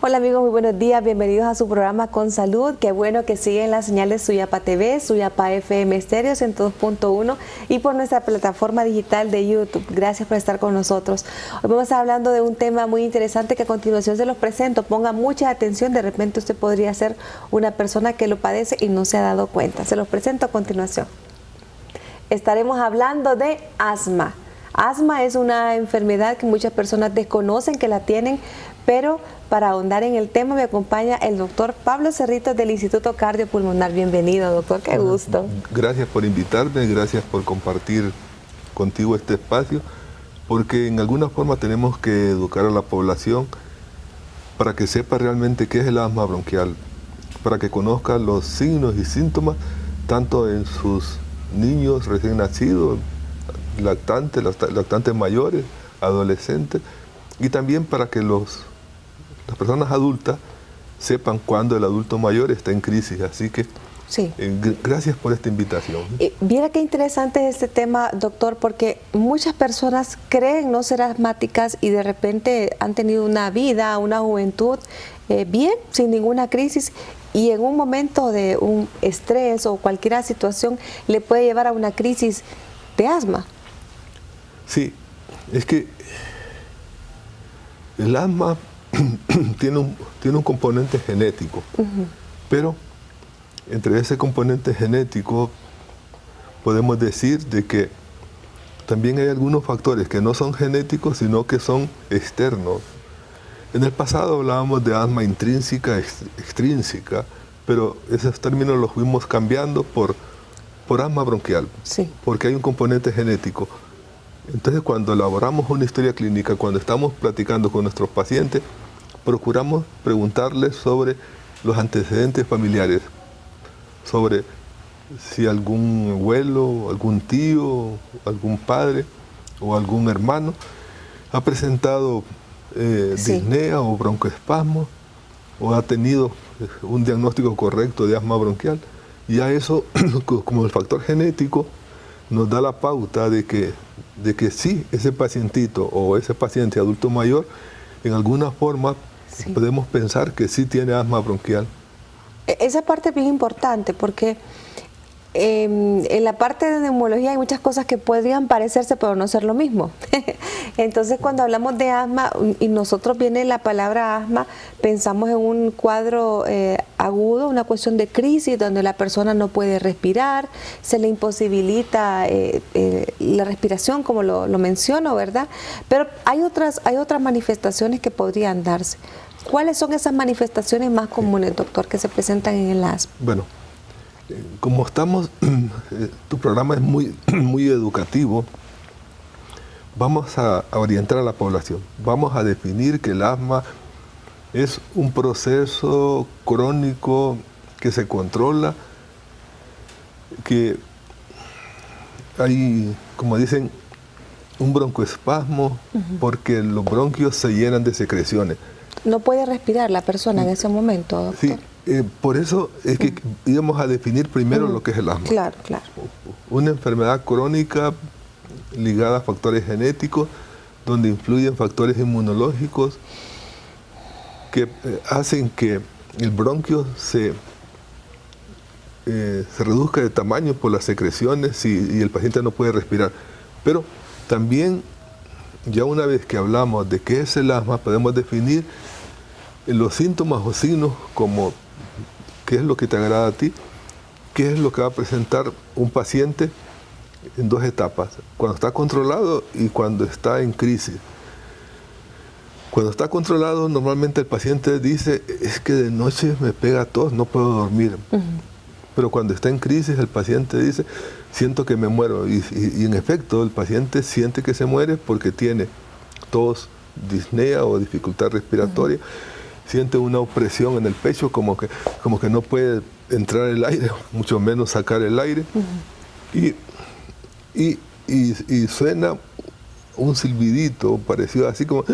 Hola amigos, muy buenos días, bienvenidos a su programa Con Salud. Qué bueno que siguen las señales Suyapa TV, Suyapa FM Estéreo 102.1 y por nuestra plataforma digital de YouTube. Gracias por estar con nosotros. Hoy vamos a estar hablando de un tema muy interesante que a continuación se los presento. Ponga mucha atención, de repente usted podría ser una persona que lo padece y no se ha dado cuenta. Se los presento a continuación. Estaremos hablando de asma. Asma es una enfermedad que muchas personas desconocen que la tienen, pero para ahondar en el tema me acompaña el doctor Pablo Cerritos del Instituto Cardiopulmonar. Bienvenido, doctor, qué gusto. Gracias por invitarme, gracias por compartir contigo este espacio, porque en alguna forma tenemos que educar a la población para que sepa realmente qué es el asma bronquial, para que conozca los signos y síntomas, tanto en sus niños recién nacidos, lactantes mayores, adolescentes, y también para que las personas adultas sepan cuándo el adulto mayor está en crisis. Así que sí. Gracias por esta invitación. Viera qué interesante es este tema, doctor, porque muchas personas creen no ser asmáticas y de repente han tenido una vida, una juventud bien, sin ninguna crisis, y en un momento de un estrés o cualquier situación le puede llevar a una crisis de asma. Sí, es que el asma tiene un componente genético, pero entre ese componente genético podemos decir de que también hay algunos factores que no son genéticos, sino que son externos. En el pasado hablábamos de asma intrínseca, extrínseca, pero esos términos los fuimos cambiando por asma bronquial, sí, porque hay un componente genético. Entonces, cuando elaboramos una historia clínica, cuando estamos platicando con nuestros pacientes, procuramos preguntarles sobre los antecedentes familiares, sobre si algún abuelo, algún tío, algún padre o algún hermano ha presentado disnea o broncoespasmo o ha tenido un diagnóstico correcto de asma bronquial. Y a eso, como el factor genético, nos da la pauta de que sí, ese pacientito o ese paciente adulto mayor, en alguna forma sí, podemos pensar que sí tiene asma bronquial. Esa parte es bien importante porque en la parte de neumología hay muchas cosas que podrían parecerse pero no ser lo mismo. Entonces cuando hablamos de asma y nosotros viene la palabra asma, pensamos en un cuadro agudo, una cuestión de crisis donde la persona no puede respirar, se le imposibilita la respiración como lo menciono, ¿verdad? Pero hay otras manifestaciones que podrían darse. ¿Cuáles son esas manifestaciones más comunes, doctor, que se presentan en el asma? Bueno, como estamos, tu programa es muy educativo, vamos a orientar a la población. Vamos a definir que el asma es un proceso crónico que se controla, que hay, como dicen, un broncoespasmo, porque los bronquios se llenan de secreciones. No puede respirar la persona en ese momento, doctor. Sí, por eso es que íbamos a definir primero lo que es el asma. Claro, claro. Una enfermedad crónica ligada a factores genéticos, donde influyen factores inmunológicos que hacen que el bronquio se reduzca de tamaño por las secreciones y el paciente no puede respirar. Pero también, ya una vez que hablamos de qué es el asma, podemos definir los síntomas o signos como qué es lo que te agrada a ti, qué es lo que va a presentar un paciente en dos etapas, cuando está controlado y cuando está en crisis. Cuando está controlado, normalmente el paciente dice, es que de noche me pega tos, no puedo dormir. Pero cuando está en crisis, el paciente dice, siento que me muero. Y en efecto, el paciente siente que se muere porque tiene tos, disnea o dificultad respiratoria, siente una opresión en el pecho, como que no puede entrar el aire, mucho menos sacar el aire, y suena un silbidito parecido así como...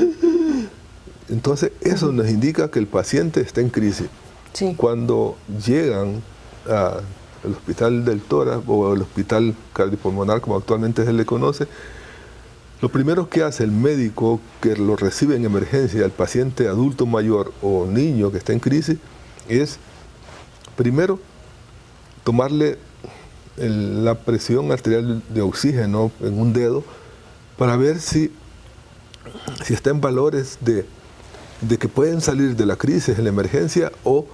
Entonces eso nos indica que el paciente está en crisis. Sí. Cuando llegan al hospital del tórax o al hospital cardiopulmonar, como actualmente se le conoce, Lo primero que hace el médico que lo recibe en emergencia, el paciente adulto mayor o niño que está en crisis, es primero tomarle la presión arterial de oxígeno en un dedo para ver si está en valores de que pueden salir de la crisis en la emergencia o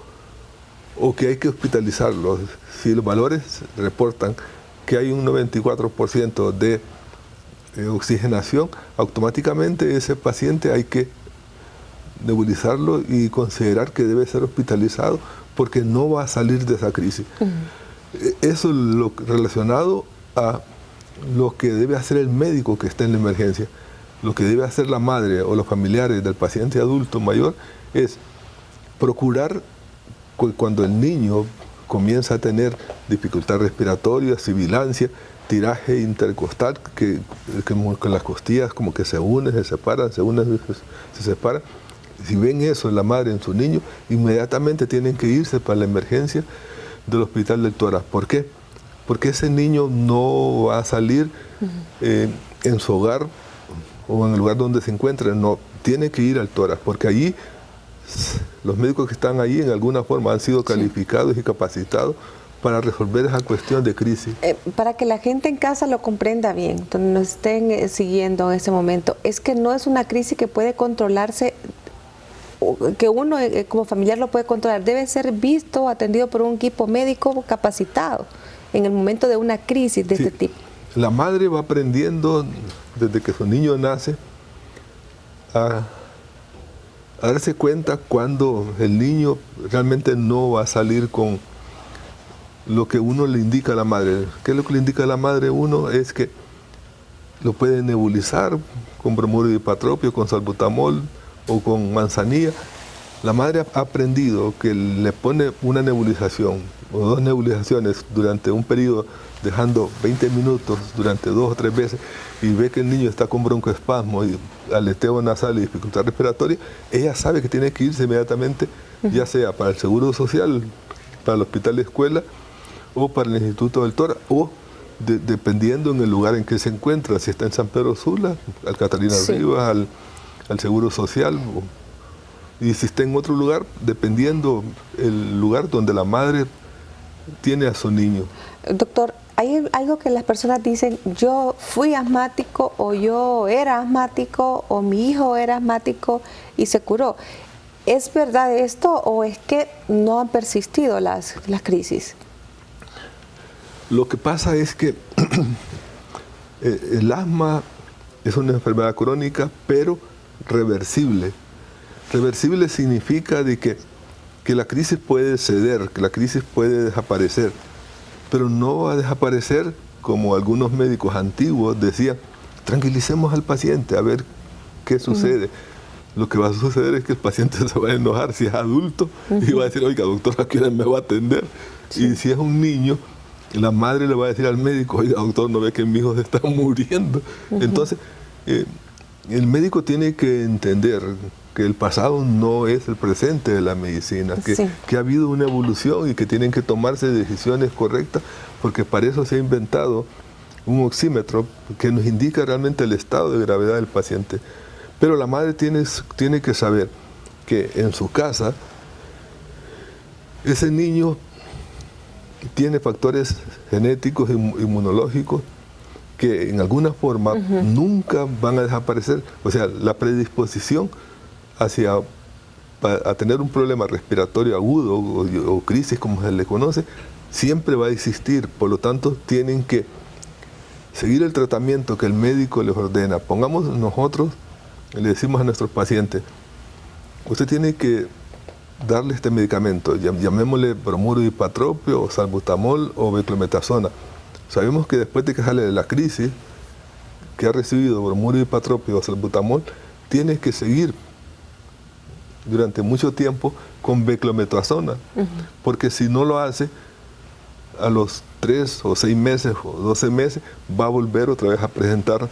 que hay que hospitalizarlos. Si los valores reportan que hay un 94% de oxigenación, automáticamente ese paciente hay que nebulizarlo y considerar que debe ser hospitalizado porque no va a salir de esa crisis. Eso es lo relacionado a lo que debe hacer el médico que está en la emergencia. Lo que debe hacer la madre o los familiares del paciente adulto mayor es procurar cuando el niño comienza a tener dificultad respiratoria, sibilancia, tiraje intercostal, que con las costillas como que se unen, se separan, se separan. Si ven eso en la madre, en su niño, inmediatamente tienen que irse para la emergencia del hospital del tórax. ¿Por qué? Porque ese niño no va a salir en su hogar o en el lugar donde se encuentre, no, tiene que ir al tórax, porque allí los médicos que están allí en alguna forma han sido calificados y capacitados para resolver esa cuestión de crisis. Para que la gente en casa lo comprenda bien, donde nos estén siguiendo en ese momento, es que no es una crisis que puede controlarse, que uno como familiar lo puede controlar, debe ser visto, atendido por un equipo médico capacitado en el momento de una crisis de este tipo. La madre va aprendiendo desde que su niño nace a darse cuenta cuando el niño realmente no va a salir con lo que uno le indica a la madre. ¿Qué es lo que le indica a la madre? Uno es que lo puede nebulizar con bromuro de hipatropio, con salbutamol o con manzanilla. La madre ha aprendido que le pone una nebulización o dos nebulizaciones durante un periodo, dejando 20 minutos durante 2 o 3 veces, y ve que el niño está con broncoespasmo y aleteo nasal y dificultad respiratoria, ella sabe que tiene que irse inmediatamente, ya sea para el Seguro Social, para el hospital de escuela o para el Instituto del Tórax, o dependiendo en el lugar en que se encuentra, si está en San Pedro Sula, al Catalina Rivas, al Seguro Social, y si está en otro lugar, dependiendo el lugar donde la madre tiene a su niño. Doctor, hay algo que las personas dicen, yo fui asmático o yo era asmático o mi hijo era asmático y se curó. ¿Es verdad esto o es que no han persistido las crisis? Lo que pasa es que el asma es una enfermedad crónica, pero reversible. Reversible significa de que la crisis puede ceder, que la crisis puede desaparecer, pero no va a desaparecer como algunos médicos antiguos decían, tranquilicemos al paciente a ver qué sucede. Lo que va a suceder es que el paciente se va a enojar si es adulto y va a decir, oiga, doctor, ¿a qué hora me va a atender? Y si es un niño, la madre le va a decir al médico, oiga, doctor, ¿no ve que mi hijo se está muriendo? Entonces, el médico tiene que entender que el pasado no es el presente de la medicina, que ha habido una evolución y que tienen que tomarse decisiones correctas, porque para eso se ha inventado un oxímetro que nos indica realmente el estado de gravedad del paciente. Pero la madre tiene que saber que en su casa ese niño tiene factores genéticos, inmunológicos, que en alguna forma nunca van a desaparecer. O sea, la predisposición a tener un problema respiratorio agudo o crisis, como se le conoce, siempre va a existir. Por lo tanto, tienen que seguir el tratamiento que el médico les ordena. Pongamos nosotros, le decimos a nuestros pacientes, usted tiene que darle este medicamento, llamémosle bromuro de hipatropio, o salbutamol o beclometasona. Sabemos que después de que sale de la crisis, que ha recibido bromuro de hipatropio o salbutamol, tiene que seguir durante mucho tiempo con beclometasona, porque si no lo hace, a los 3 o 6 meses o 12 meses va a volver otra vez a presentar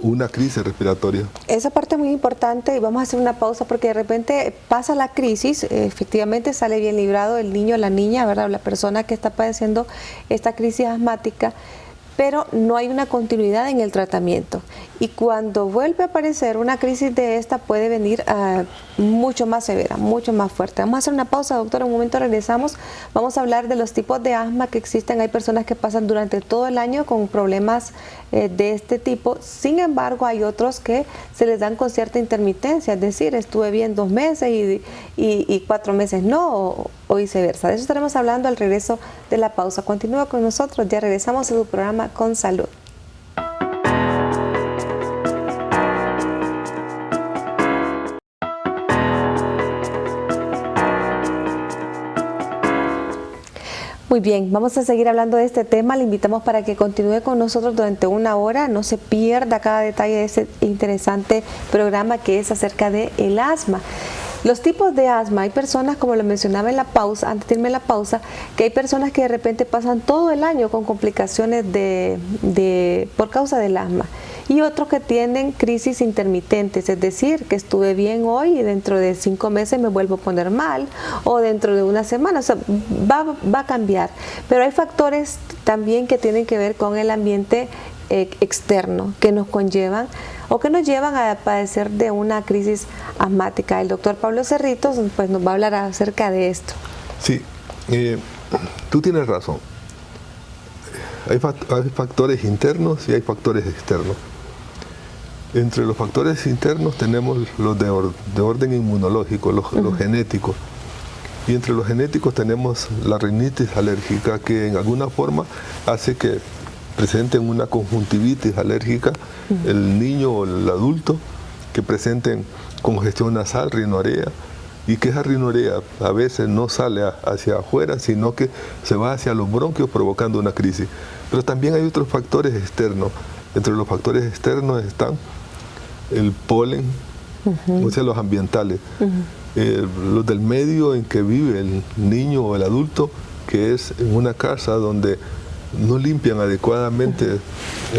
una crisis respiratoria. Esa parte es muy importante y vamos a hacer una pausa porque de repente pasa la crisis, efectivamente sale bien librado el niño, la niña, ¿verdad? La persona que está padeciendo esta crisis asmática, pero no hay una continuidad en el tratamiento. Y cuando vuelve a aparecer una crisis de esta, puede venir mucho más severa, mucho más fuerte. Vamos a hacer una pausa, doctor. En un momento regresamos. Vamos a hablar de los tipos de asma que existen. Hay personas que pasan durante todo el año con problemas de este tipo. Sin embargo, hay otros que se les dan con cierta intermitencia. Es decir, estuve bien 2 meses y 4 meses no, o viceversa. De eso estaremos hablando al regreso de la pausa. Continúa con nosotros. Ya regresamos a su programa Con Salud. Muy bien, vamos a seguir hablando de este tema. Le invitamos para que continúe con nosotros durante 1 hora. No se pierda cada detalle de este interesante programa que es acerca del asma. Los tipos de asma, hay personas, como lo mencionaba en la pausa, antes de irme a la pausa, que hay personas que de repente pasan todo el año con complicaciones por causa del asma. Y otros que tienen crisis intermitentes, es decir, que estuve bien hoy y dentro de 5 meses me vuelvo a poner mal, o dentro de 1 semana, o sea, va a cambiar. Pero hay factores también que tienen que ver con el ambiente externo, que nos conllevan o que nos llevan a padecer de una crisis asmática. El doctor Pablo Cerritos pues, nos va a hablar acerca de esto. Sí, tú tienes razón. Hay factores internos y hay factores externos. Entre los factores internos tenemos los de orden inmunológico, los genéticos. Y entre los genéticos tenemos la rinitis alérgica, que en alguna forma hace que presenten una conjuntivitis alérgica el niño o el adulto, que presenten congestión nasal, rinorea, y que esa rinorea a veces no sale hacia afuera, sino que se va hacia los bronquios provocando una crisis. Pero también hay otros factores externos. Entre los factores externos están el polen, o sea, los ambientales, los del medio en que vive el niño o el adulto, que es en una casa donde no limpian adecuadamente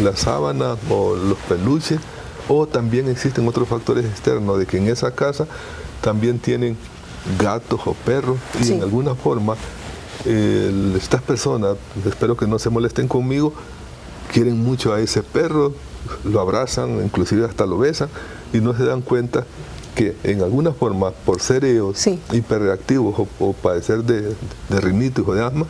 la sábana o los peluches, o también existen otros factores externos, de que en esa casa también tienen gatos o perros, y sí, en alguna forma estas personas, espero que no se molesten conmigo, quieren mucho a ese perro, lo abrazan, inclusive hasta lo besan, y no se dan cuenta que en alguna forma, por ser ellos sí, hiperreactivos o padecer de rinitis o de asma,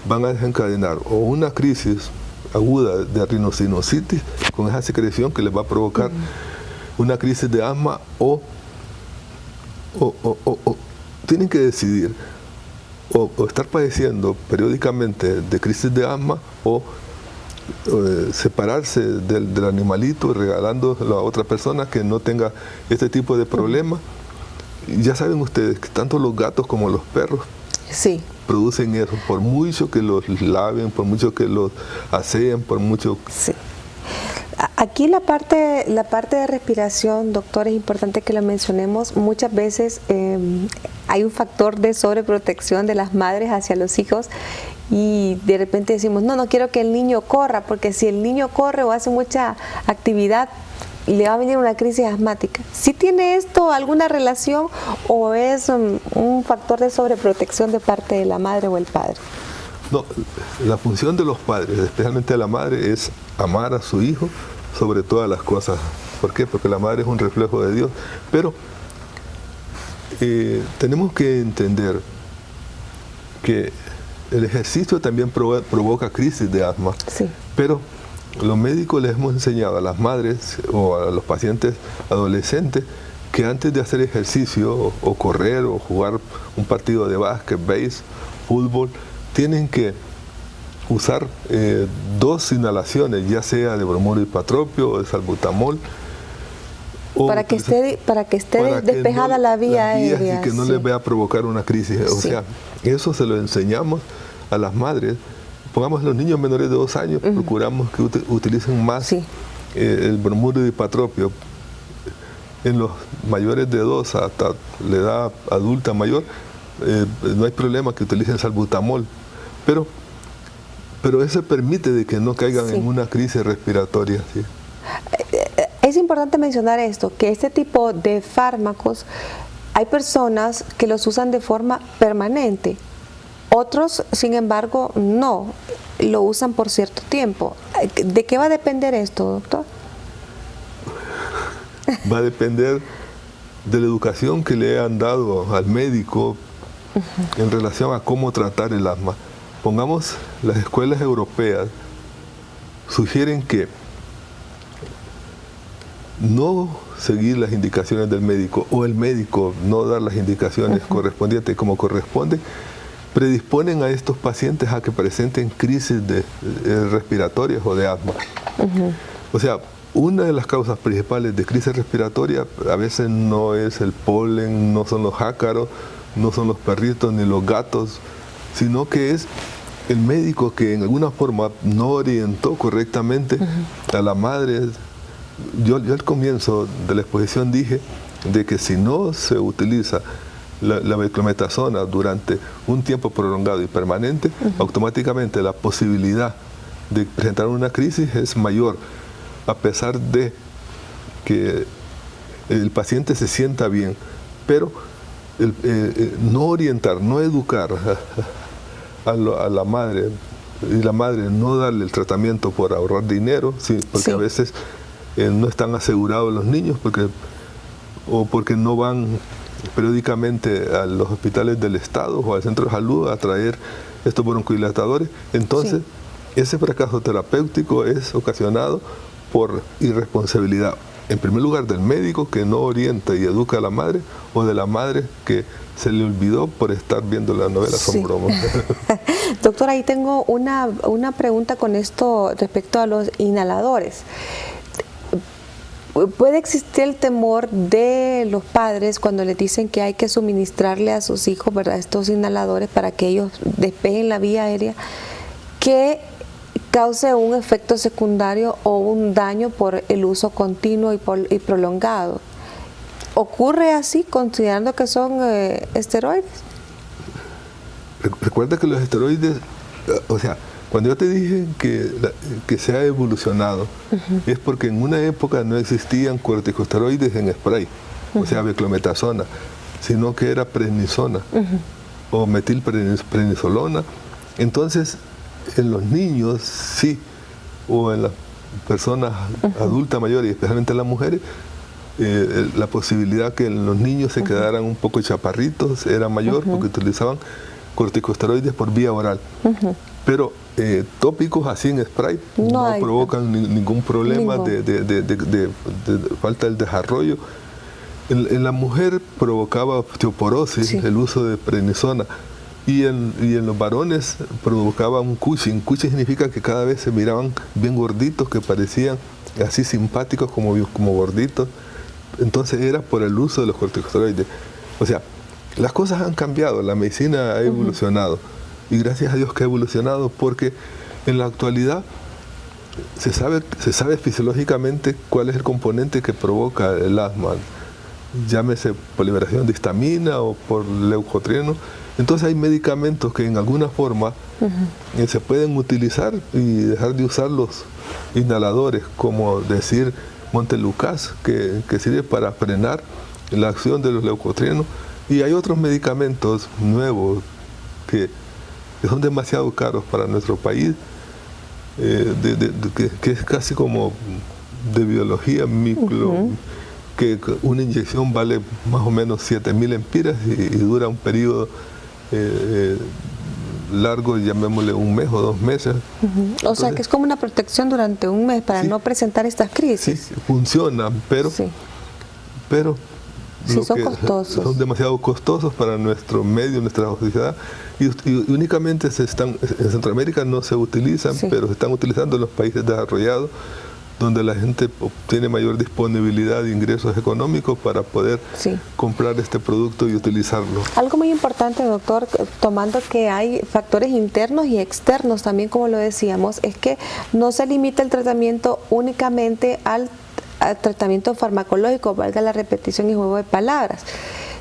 van a desencadenar o una crisis aguda de rinosinusitis con esa secreción que les va a provocar una crisis de asma, o tienen que decidir o estar padeciendo periódicamente de crisis de asma, o separarse del animalito y regalándolo a otra persona que no tenga este tipo de problema. Ya saben ustedes que tanto los gatos como los perros sí, producen eso, por mucho que los laven, por mucho que los aseen, por mucho... Sí. Aquí la parte de respiración, doctor, es importante que lo mencionemos. Muchas veces hay un factor de sobreprotección de las madres hacia los hijos, y de repente decimos, no quiero que el niño corra, porque si el niño corre o hace mucha actividad, le va a venir una crisis asmática. ¿Sí tiene esto alguna relación, o es un factor de sobreprotección de parte de la madre o el padre? No, la función de los padres, especialmente de la madre, es amar a su hijo sobre todas las cosas. ¿Por qué? Porque la madre es un reflejo de Dios. Pero tenemos que entender que el ejercicio también provoca crisis de asma. Sí. Pero los médicos les hemos enseñado a las madres o a los pacientes adolescentes que antes de hacer ejercicio o correr o jugar un partido de básquet, béis, fútbol, tienen que usar 2 inhalaciones, ya sea de bromuro hipatropio o de salbutamol. Para que esté despejada la vía aérea. Y que no les vaya a provocar una crisis. Sí. O sea, eso se lo enseñamos a las madres. Pongamos los niños menores de 2 años, procuramos que utilicen más el bromuro hipatropio. En los mayores de 2 hasta la edad adulta mayor, no hay problema que utilicen salbutamol. Pero eso permite de que no caigan en una crisis respiratoria. ¿Sí? Es importante mencionar esto, que este tipo de fármacos, hay personas que los usan de forma permanente. Otros, sin embargo, no, lo usan por cierto tiempo. ¿De qué va a depender esto, doctor? Va a depender de la educación que le han dado al médico en relación a cómo tratar el asma. Pongamos, las escuelas europeas sugieren que no seguir las indicaciones del médico o el médico no dar las indicaciones correspondientes como corresponde, predisponen a estos pacientes a que presenten crisis respiratorias o de asma. O sea, una de las causas principales de crisis respiratoria a veces no es el polen, no son los ácaros, no son los perritos ni los gatos, sino que es el médico que en alguna forma no orientó correctamente a la madre. Yo al comienzo de la exposición dije de que si no se utiliza la beclometasona durante un tiempo prolongado y permanente, automáticamente la posibilidad de presentar una crisis es mayor, a pesar de que el paciente se sienta bien, pero no orientar, no educar a la madre, y la madre no darle el tratamiento por ahorrar dinero, sí, porque a veces no están asegurados los niños o porque no van periódicamente a los hospitales del Estado o al centro de salud a traer estos broncodilatadores. Entonces, ese fracaso terapéutico es ocasionado por irresponsabilidad, en primer lugar del médico que no orienta y educa a la madre, o de la madre que se le olvidó por estar viendo la novela Son Bromas. Doctor, ahí tengo una pregunta con esto respecto a los inhaladores. ¿Puede existir el temor de los padres cuando les dicen que hay que suministrarle a sus hijos, ¿verdad?, estos inhaladores para que ellos despejen la vía aérea, que cause un efecto secundario o un daño por el uso continuo y prolongado? ¿Ocurre así considerando que son esteroides? Recuerda que los esteroides, o sea, cuando yo te dije que se ha evolucionado, es porque en una época no existían corticosteroides en spray, o sea, beclometasona, sino que era prednisona o metilprednisolona. Entonces, en los niños sí, o en las personas adultas mayores, y especialmente en las mujeres, la posibilidad que en los niños se quedaran un poco chaparritos era mayor porque utilizaban corticosteroides por vía oral. Pero tópicos así en spray no provocan ningún problema de falta del desarrollo. En la mujer provocaba osteoporosis el uso de prednisona, y en los varones provocaba un Cushing. Cushing significa que cada vez se miraban bien gorditos, que parecían así simpáticos como gorditos. Entonces era por el uso de los corticosteroides. O sea, las cosas han cambiado, la medicina ha evolucionado. Y gracias a Dios que ha evolucionado, porque en la actualidad se sabe fisiológicamente cuál es el componente que provoca el asma. Llámese poliveración de histamina o por leucotrieno. Entonces hay medicamentos que en alguna forma se pueden utilizar y dejar de usar los inhaladores, como decir Montelukast, que sirve para frenar la acción de los leucotrienos. Y hay otros medicamentos nuevos que son demasiado caros para nuestro país, que es casi como de biología micro, que una inyección vale más o menos 7.000 empiras y dura un periodo largo, llamémosle un mes o 2 meses. Entonces, o sea que es como una protección durante un mes para no presentar estas crisis. Sí, funciona, pero son costosos. Son demasiado costosos para nuestro medio, nuestra sociedad, y únicamente en Centroamérica no se utilizan, pero se están utilizando en los países desarrollados, donde la gente obtiene mayor disponibilidad de ingresos económicos para poder comprar este producto y utilizarlo. Algo muy importante, doctor, tomando que hay factores internos y externos también, como lo decíamos, es que no se limita el tratamiento únicamente al tratamiento farmacológico, valga la repetición y juego de palabras,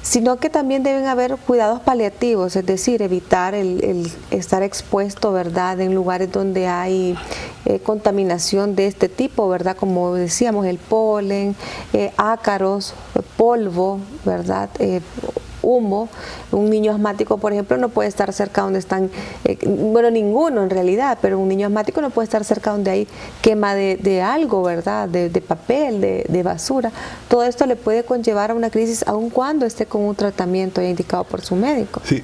sino que también deben haber cuidados paliativos, es decir, evitar el estar expuesto, ¿verdad?, en lugares donde hay contaminación de este tipo, ¿verdad?, como decíamos, el polen, ácaros, polvo, ¿verdad?, humo. Un niño asmático, por ejemplo, no puede estar cerca donde están, bueno, ninguno en realidad, pero un niño asmático no puede estar cerca donde hay quema de algo, ¿verdad? De papel, de basura. Todo esto le puede conllevar a una crisis aun cuando esté con un tratamiento ya indicado por su médico. Sí,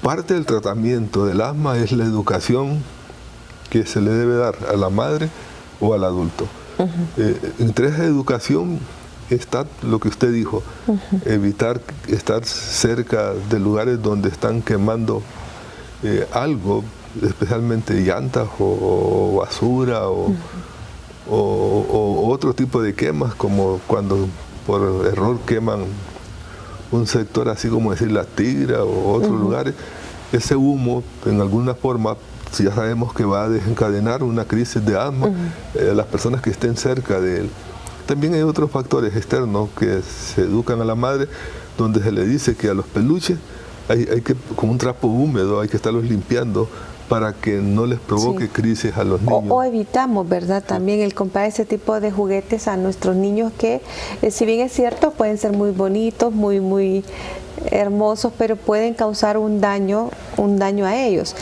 parte del tratamiento del asma es la educación que se le debe dar a la madre o al adulto. Entre esa educación está lo que usted dijo, evitar estar cerca de lugares donde están quemando algo, especialmente llantas o basura o otro tipo de quemas, como cuando por error queman un sector así como decir La Tigra o otros lugares. Ese humo en alguna forma si ya sabemos que va a desencadenar una crisis de asma a las personas que estén cerca de él. También hay otros factores externos que se educan a la madre, donde se le dice que a los peluches hay que, con un trapo húmedo, hay que estarlos limpiando para que no les provoque crisis a los niños. O evitamos, ¿verdad? También el comprar ese tipo de juguetes a nuestros niños que, si bien es cierto, pueden ser muy bonitos, muy hermosos, pero pueden causar un daño a ellos.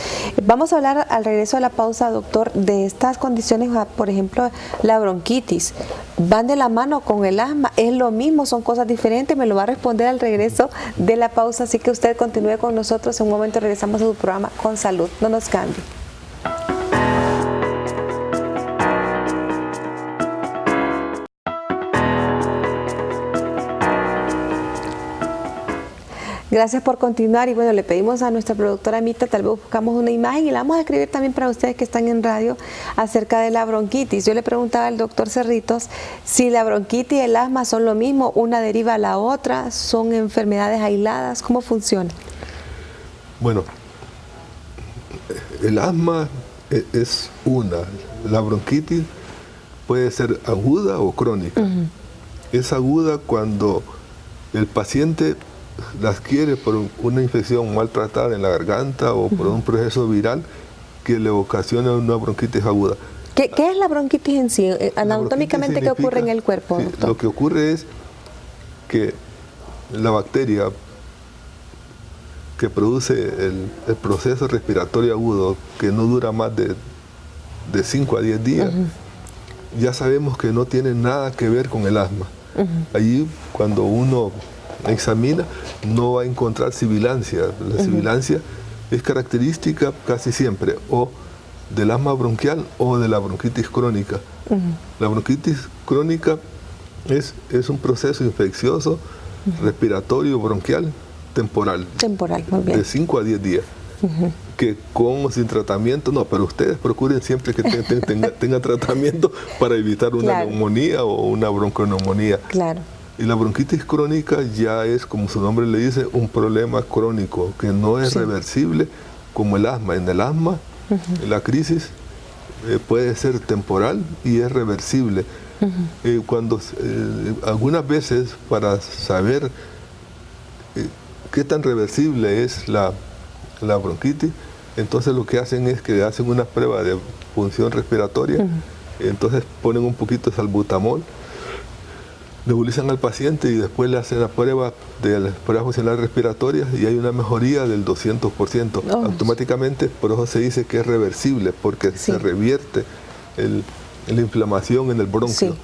Vamos a hablar al regreso de la pausa, doctor, de estas condiciones, por ejemplo, la bronquitis. ¿Van de la mano con el asma? ¿Es lo mismo? ¿Son cosas diferentes? Me lo va a responder al regreso de la pausa, así que usted continúe con nosotros. En un momento regresamos a su programa Con Salud. No nos cambie. Gracias por continuar y bueno, le pedimos a nuestra productora Mita, tal vez buscamos una imagen y la vamos a escribir también para ustedes que están en radio acerca de la bronquitis. Yo le preguntaba al doctor Cerritos si la bronquitis y el asma son lo mismo, una deriva a la otra, son enfermedades aisladas, ¿cómo funciona? Bueno, el asma es una, la bronquitis puede ser aguda o crónica. Es aguda cuando el paciente la adquiere por una infección mal tratada en la garganta o por un proceso viral que le ocasiona una bronquitis aguda. ¿Qué es la bronquitis en sí? Anatómicamente, ¿qué ocurre en el cuerpo? Sí, lo que ocurre es que la bacteria que produce el proceso respiratorio agudo, que no dura más de 5 a 10 días, ya sabemos que no tiene nada que ver con el asma. Allí, cuando uno examina, no va a encontrar sibilancia. La sibilancia es característica casi siempre o del asma bronquial o de la bronquitis crónica. La bronquitis crónica es un proceso infeccioso respiratorio bronquial temporal. Muy bien. De 5 a 10 días. Que con o sin tratamiento, no, pero ustedes procuren siempre que tengan tratamiento para evitar una neumonía o una bronconeumonía. Claro. Y la bronquitis crónica ya es, como su nombre le dice, un problema crónico que no es reversible como el asma. En el asma, la crisis puede ser temporal y es reversible. Algunas veces, para saber qué tan reversible es la bronquitis, entonces lo que hacen es que hacen una prueba de función respiratoria, entonces ponen un poquito de salbutamol, nebulizan al paciente y después le hacen la prueba de las pruebas funcionales respiratorias y hay una mejoría del 200%. Automáticamente, por eso se dice que es reversible, porque se revierte la inflamación en el bronquio.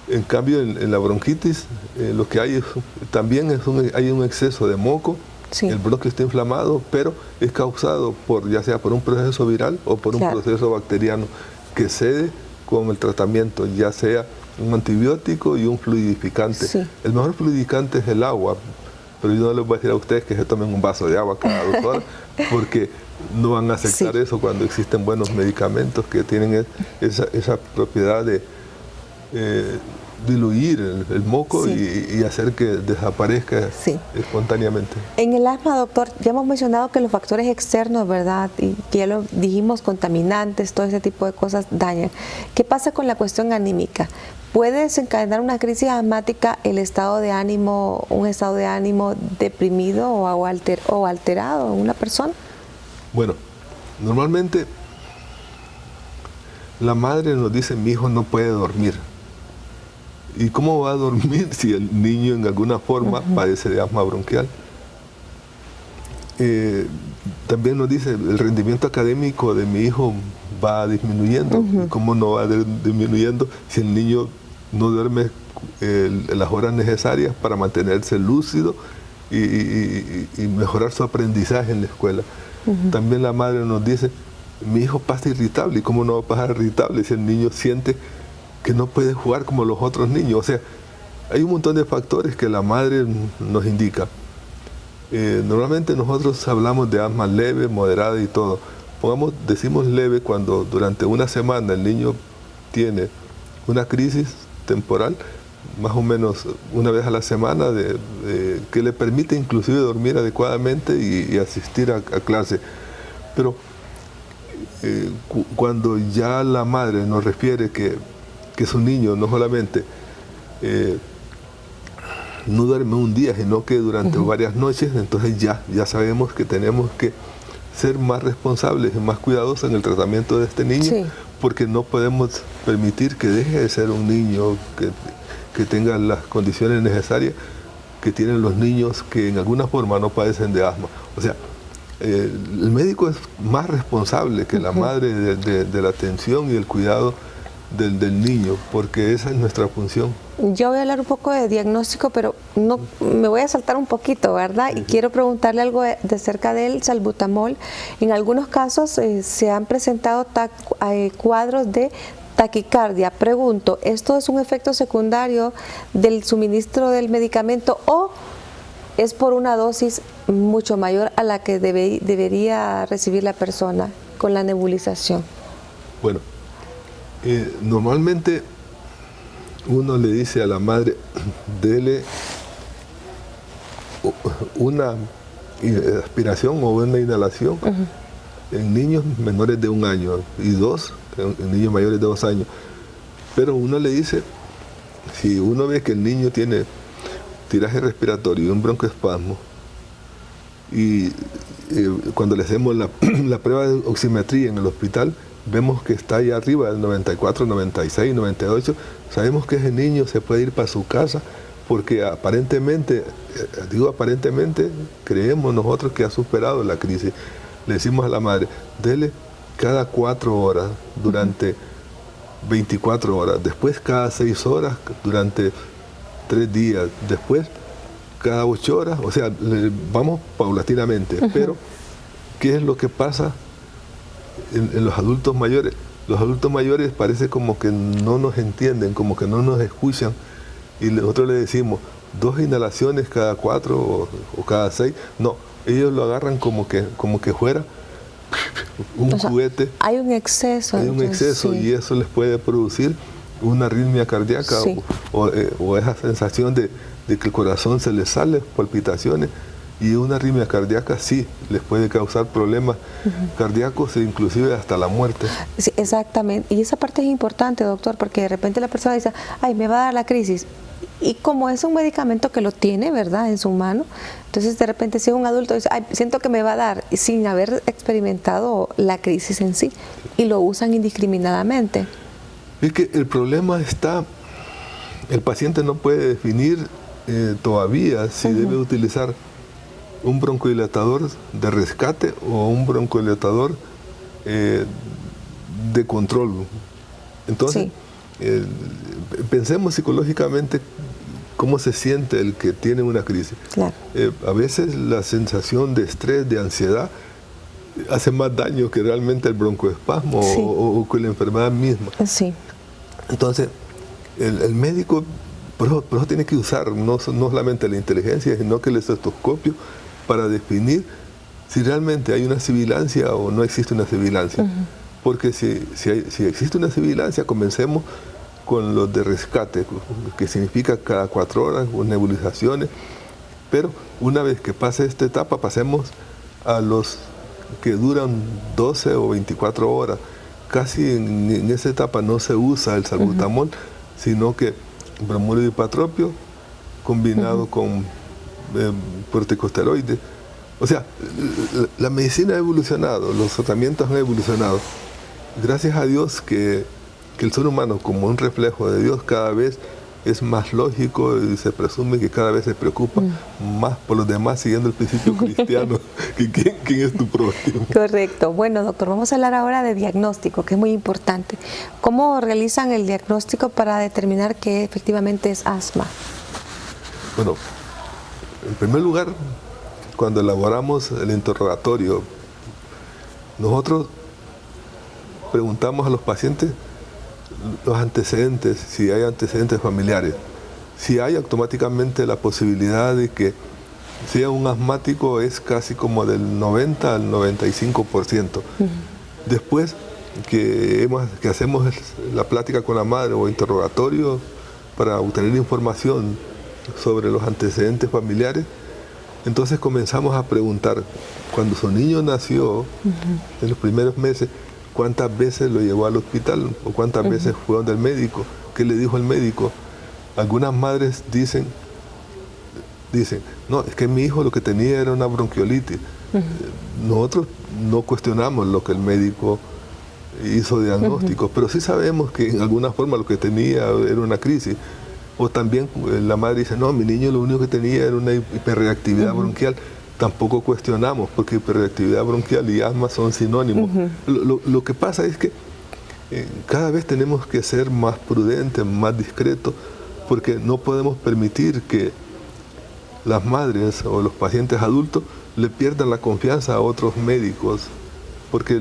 En cambio, en la bronquitis, lo que hay también hay un exceso de moco. El bronquio está inflamado, pero es causado ya sea por un proceso viral o por un proceso bacteriano que cede con el tratamiento, ya sea un antibiótico y un fluidificante. El mejor fluidificante es el agua, pero yo no les voy a decir a ustedes que se tomen un vaso de agua cada 2 horas, porque no van a aceptar eso cuando existen buenos medicamentos que tienen esa propiedad de diluir el moco y hacer que desaparezca espontáneamente. En el asma, doctor, ya hemos mencionado que los factores externos, ¿verdad? Y ya lo dijimos, contaminantes, todo ese tipo de cosas dañan. ¿Qué pasa con la cuestión anímica? ¿Puede desencadenar una crisis asmática un estado de ánimo deprimido o alterado en una persona? Bueno, normalmente la madre nos dice: mi hijo no puede dormir. ¿Y cómo va a dormir si el niño en alguna forma padece de asma bronquial? también nos dice, el rendimiento académico de mi hijo va disminuyendo. ¿Cómo no va disminuyendo si el niño no duerme las horas necesarias para mantenerse lúcido y mejorar su aprendizaje en la escuela? También la madre nos dice, mi hijo pasa irritable. ¿Y cómo no va a pasar irritable si el niño siente que no puede jugar como los otros niños? O sea, hay un montón de factores que la madre nos indica. Normalmente nosotros hablamos de asma leve, moderada y todo. Decimos leve cuando durante una semana el niño tiene una crisis temporal, más o menos una vez a la semana, que le permite inclusive dormir adecuadamente y asistir a clase. Pero cuando ya la madre nos refiere que su niño no solamente no duerme un día, sino que durante varias noches, entonces ya sabemos que tenemos que ser más responsables y más cuidadosos en el tratamiento de este niño, porque no podemos permitir que deje de ser un niño que tenga las condiciones necesarias que tienen los niños que en alguna forma no padecen de asma. O sea, el médico es más responsable que la madre de la atención y el cuidado del niño, porque esa es nuestra función. Yo voy a hablar un poco de diagnóstico, pero no me voy a saltar un poquito, ¿verdad? Y quiero preguntarle algo de cerca del salbutamol. En algunos casos se han presentado cuadros de taquicardia. Pregunto, ¿esto es un efecto secundario del suministro del medicamento o es por una dosis mucho mayor a la que debería recibir la persona con la nebulización? Bueno, normalmente uno le dice a la madre, dele una aspiración o una inhalación en niños menores de 1 año y 2 en niños mayores de 2 años. Pero uno le dice, si uno ve que el niño tiene tiraje respiratorio y un broncoespasmo, y cuando le hacemos la prueba de oximetría en el hospital, vemos que está ahí arriba del 94, 96, 98, sabemos que ese niño se puede ir para su casa, porque aparentemente, creemos nosotros que ha superado la crisis. Le decimos a la madre, dele cada 4 horas durante 24 horas, después cada 6 horas durante 3 días, después cada 8 horas, o sea, vamos paulatinamente. Pero, ¿qué es lo que pasa en los adultos mayores? Los adultos mayores parece como que no nos entienden, como que no nos escuchan, y nosotros le decimos 2 inhalaciones cada 4 o cada 6. No, ellos lo agarran como que fuera un juguete. Hay un exceso. Hay un exceso, y eso les puede producir una arritmia cardíaca o esa sensación de que el corazón se les sale, palpitaciones, y una arritmia cardíaca sí les puede causar problemas cardíacos e inclusive hasta la muerte. Sí, exactamente, y esa parte es importante, doctor, porque de repente la persona dice, ay, me va a dar la crisis, y como es un medicamento que lo tiene, ¿verdad?, en su mano, entonces de repente si es un adulto dice, ay, siento que me va a dar, sin haber experimentado la crisis en sí, y lo usan indiscriminadamente. Es que el problema está, el paciente no puede definir todavía si debe utilizar un broncodilatador de rescate o un broncodilatador de control. Entonces, pensemos psicológicamente cómo se siente el que tiene una crisis. Claro. A veces la sensación de estrés, de ansiedad, hace más daño que realmente el broncoespasmo o que la enfermedad misma. Sí. Entonces, el médico por eso tiene que usar no solamente la inteligencia, sino que el estetoscopio para definir si realmente hay una sibilancia o no existe una sibilancia. Porque si existe una sibilancia, comencemos con los de rescate, que significa cada 4 horas, nebulizaciones. Pero una vez que pase esta etapa, pasemos a los que duran 12 o 24 horas. Casi en esa etapa no se usa el salbutamol, sino que bromuro de ipatropio combinado con corticosteroides. O sea, la medicina ha evolucionado, los tratamientos han evolucionado. Gracias a Dios que el ser humano, como un reflejo de Dios, cada vez es más lógico y se presume que cada vez se preocupa más por los demás, siguiendo el principio cristiano, que quién es tu prójimo. Correcto. Bueno, doctor, vamos a hablar ahora de diagnóstico, que es muy importante. ¿Cómo realizan el diagnóstico para determinar que efectivamente es asma? Bueno, en primer lugar, cuando elaboramos el interrogatorio, nosotros preguntamos a los pacientes los antecedentes, si hay antecedentes familiares. Si hay, automáticamente la posibilidad de que sea un asmático es casi como del 90 al 95%. Después que hacemos la plática con la madre o interrogatorio para obtener información sobre los antecedentes familiares, entonces comenzamos a preguntar, cuando su niño nació, en los primeros meses, ¿cuántas veces lo llevó al hospital? ¿O cuántas veces fue donde el médico? ¿Qué le dijo el médico? Algunas madres dicen, no, es que mi hijo lo que tenía era una bronquiolitis. Nosotros no cuestionamos lo que el médico hizo de diagnóstico, pero sí sabemos que en alguna forma lo que tenía era una crisis. O también la madre dice, no, mi niño lo único que tenía era una hiperreactividad bronquial. Tampoco cuestionamos, porque hiperreactividad bronquial y asma son sinónimos. Lo que pasa es que cada vez tenemos que ser más prudentes, más discretos, porque no podemos permitir que las madres o los pacientes adultos le pierdan la confianza a otros médicos, porque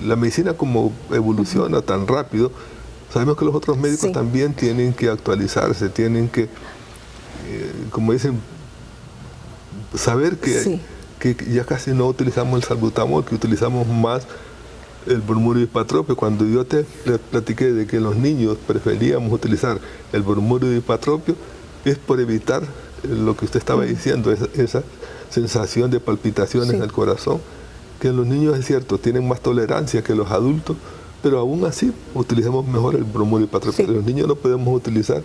la medicina, como evoluciona tan rápido, sabemos que los otros médicos también tienen que actualizarse, tienen que, como dicen, saber que ya casi no utilizamos el salbutamol, que utilizamos más el bromuro hipatropio. Cuando yo te platiqué de que los niños preferíamos utilizar el bromuro hipatropio, es por evitar lo que usted estaba diciendo, esa sensación de palpitaciones en el corazón, que en los niños es cierto, tienen más tolerancia que los adultos, pero aún así utilicemos mejor el bromuro hipatropio. Los niños no podemos utilizar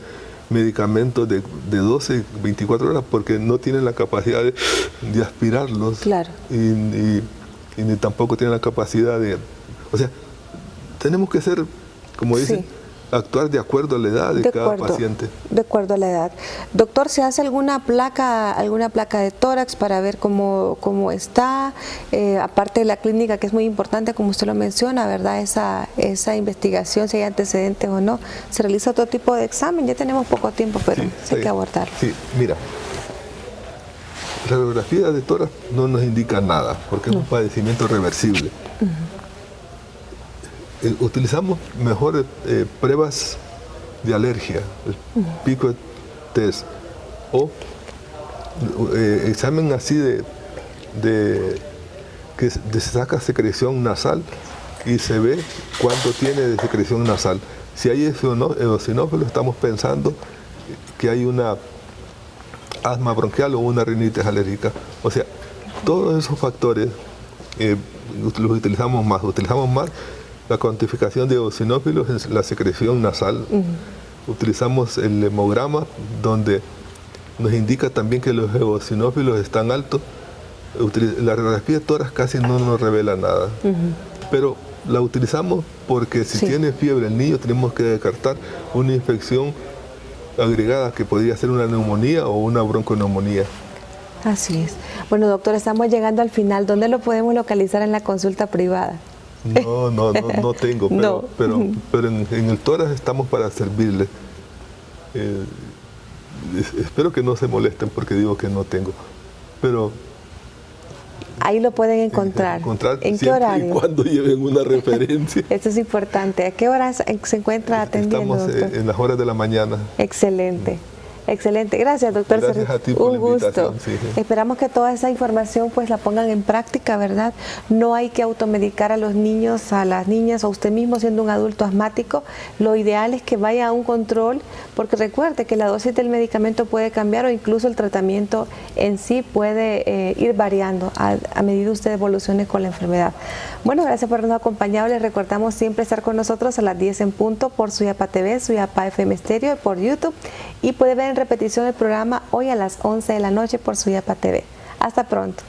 medicamentos de 12, 24 horas porque no tienen la capacidad de aspirarlos, y ni tampoco tienen la capacidad de... O sea, tenemos que ser, como dicen, actuar de acuerdo a la edad de cada paciente. De acuerdo a la edad. Doctor, ¿se hace alguna placa de tórax para ver cómo está? Aparte de la clínica, que es muy importante, como usted lo menciona, ¿verdad? Esa investigación, si hay antecedentes o no. ¿Se realiza otro tipo de examen? Ya tenemos poco tiempo, pero hay que abordar. Sí, mira, la radiografía de tórax no nos indica nada, porque es un padecimiento reversible. Utilizamos mejor pruebas de alergia, el Pico test, o examen así que se saca secreción nasal y se ve cuánto tiene de secreción nasal. Si hay eosinófilo, estamos pensando que hay una asma bronquial o una rinitis alérgica. O sea, todos esos factores los utilizamos más la cuantificación de eosinófilos en la secreción nasal. Utilizamos el hemograma, donde nos indica también que los eosinófilos están altos. La radiografía de tórax casi no nos revela nada, pero la utilizamos porque si tiene fiebre el niño, tenemos que descartar una infección agregada que podría ser una neumonía o una bronconeumonía. Así es. Bueno, doctor, estamos llegando al final. ¿Dónde lo podemos localizar en la consulta privada? No tengo, pero en el tórax estamos para servirle. Espero que no se molesten porque digo que no tengo, pero ahí lo pueden encontrar. ¿En qué horario? Y cuando lleven una referencia. Esto es importante. ¿A qué horas se encuentra atendiendo, Estamos doctor? En las horas de la mañana. Excelente. Excelente, gracias, doctor. Gracias a ti por la invitación. Sí. Esperamos que toda esa información pues la pongan en práctica, ¿verdad? No hay que automedicar a los niños, a las niñas, o usted mismo siendo un adulto asmático. Lo ideal es que vaya a un control, porque recuerde que la dosis del medicamento puede cambiar o incluso el tratamiento en sí puede ir variando a medida que usted evolucione con la enfermedad. Bueno, gracias por habernos acompañado. Les recordamos siempre estar con nosotros a las 10 en punto por Suyapa TV, Suyapa FM Estéreo, por YouTube, y puede ver en repetición el programa hoy a las 11 de la noche por Suyapa TV. Hasta pronto.